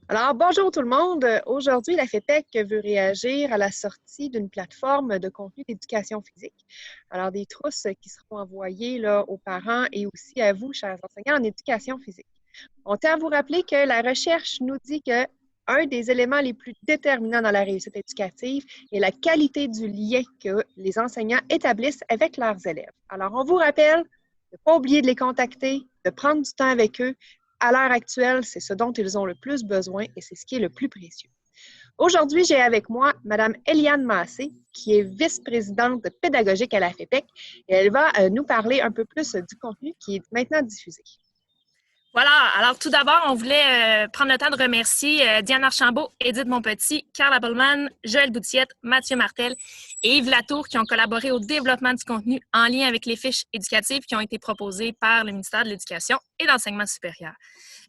Alors, bonjour tout le monde. Aujourd'hui, la FEPEC veut réagir à la sortie d'une plateforme de contenu d'éducation physique. Alors, des trousses qui seront envoyées là, aux parents et aussi à vous, chers enseignants en éducation physique. On tient à vous rappeler que la recherche nous dit que un des éléments les plus déterminants dans la réussite éducative est la qualité du lien que les enseignants établissent avec leurs élèves. Alors, on vous rappelle de ne pas oublier de les contacter, de prendre du temps avec eux. À l'heure actuelle, c'est ce dont ils ont le plus besoin et c'est ce qui est le plus précieux. Aujourd'hui, j'ai avec moi Mme Eliane Massé, qui est vice-présidente pédagogique à la FEPEC, et elle va nous parler un peu plus du contenu qui est maintenant diffusé. Voilà. Alors, tout d'abord, on voulait prendre le temps de remercier Diane Archambault, Edith Monpetit, Carl Appelman, Joël Boutiette, Mathieu Martel et Yves Latour qui ont collaboré au développement du contenu en lien avec les fiches éducatives qui ont été proposées par le ministère de l'Éducation et de l'Enseignement supérieur.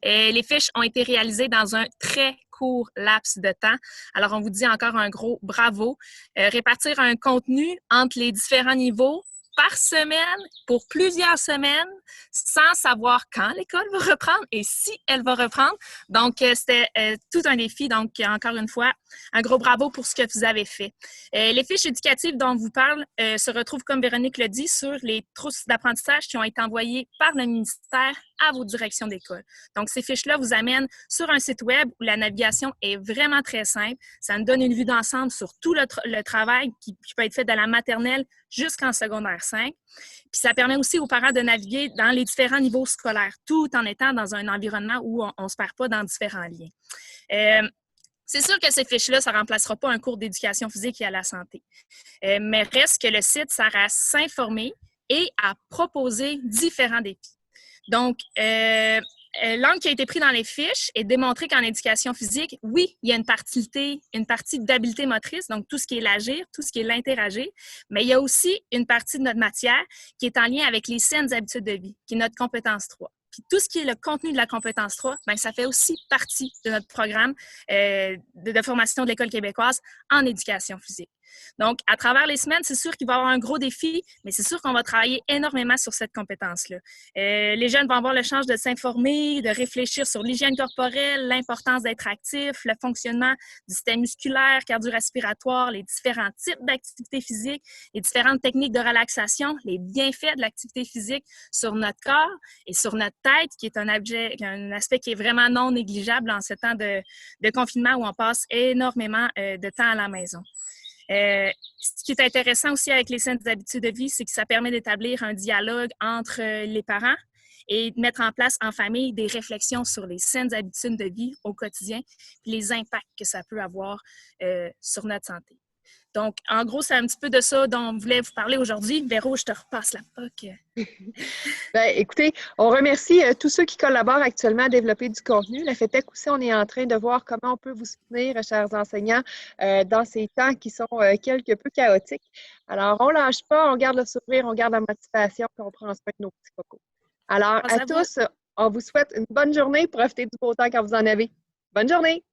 Les fiches ont été réalisées dans un très court laps de temps. Alors, on vous dit encore un gros bravo. Répartir un contenu entre les différents niveaux par semaine, pour plusieurs semaines, sans savoir quand l'école va reprendre et si elle va reprendre. Donc, c'était tout un défi. Donc, encore une fois, un gros bravo pour ce que vous avez fait. Les fiches éducatives dont on vous parle se retrouvent, comme Véronique le dit, sur les trousses d'apprentissage qui ont été envoyées par le ministère à vos directions d'école. Donc, ces fiches-là vous amènent sur un site web où la navigation est vraiment très simple. Ça nous donne une vue d'ensemble sur tout le travail qui peut être fait de la maternelle jusqu'en secondaire 5. Puis ça permet aussi aux parents de naviguer dans les différents niveaux scolaires, tout en étant dans un environnement où on ne se perd pas dans différents liens. C'est sûr que ces fiches-là, ça ne remplacera pas un cours d'éducation physique et à la santé. Mais reste que le site sert à s'informer et à proposer différents défis. Donc, l'angle qui a été pris dans les fiches est démontré qu'en éducation physique, oui, il y a une partie d'habileté motrice, donc tout ce qui est l'agir, tout ce qui est l'interagir, mais il y a aussi une partie de notre matière qui est en lien avec les saines habitudes de vie, qui est notre compétence 3. Puis tout ce qui est le contenu de la compétence 3, bien, ça fait aussi partie de notre programme de formation de l'École québécoise en éducation physique. Donc, à travers les semaines, c'est sûr qu'il va y avoir un gros défi, mais c'est sûr qu'on va travailler énormément sur cette compétence-là. Les jeunes vont avoir le chance de s'informer, de réfléchir sur l'hygiène corporelle, l'importance d'être actif, le fonctionnement du système musculaire, cardio-respiratoire, les différents types d'activités physiques, les différentes techniques de relaxation, les bienfaits de l'activité physique sur notre corps et sur notre tête, qui est un aspect qui est vraiment non négligeable en ce temps de confinement où on passe énormément de temps à la maison. Ce qui est intéressant aussi avec les saines habitudes de vie, c'est que ça permet d'établir un dialogue entre les parents et de mettre en place en famille des réflexions sur les saines habitudes de vie au quotidien et les impacts que ça peut avoir sur notre santé. Donc, en gros, c'est un petit peu de ça dont on voulait vous parler aujourd'hui. Véro, je te repasse la POC. Bien, écoutez, on remercie tous ceux qui collaborent actuellement à développer du contenu. La FEPEC aussi, on est en train de voir comment on peut vous soutenir, chers enseignants, dans ces temps qui sont quelque peu chaotiques. Alors, on ne lâche pas, on garde le sourire, on garde la motivation, puis on prend soin de nos petits cocos. Alors, à tous, on vous souhaite une bonne journée. Profitez du beau temps quand vous en avez. Bonne journée!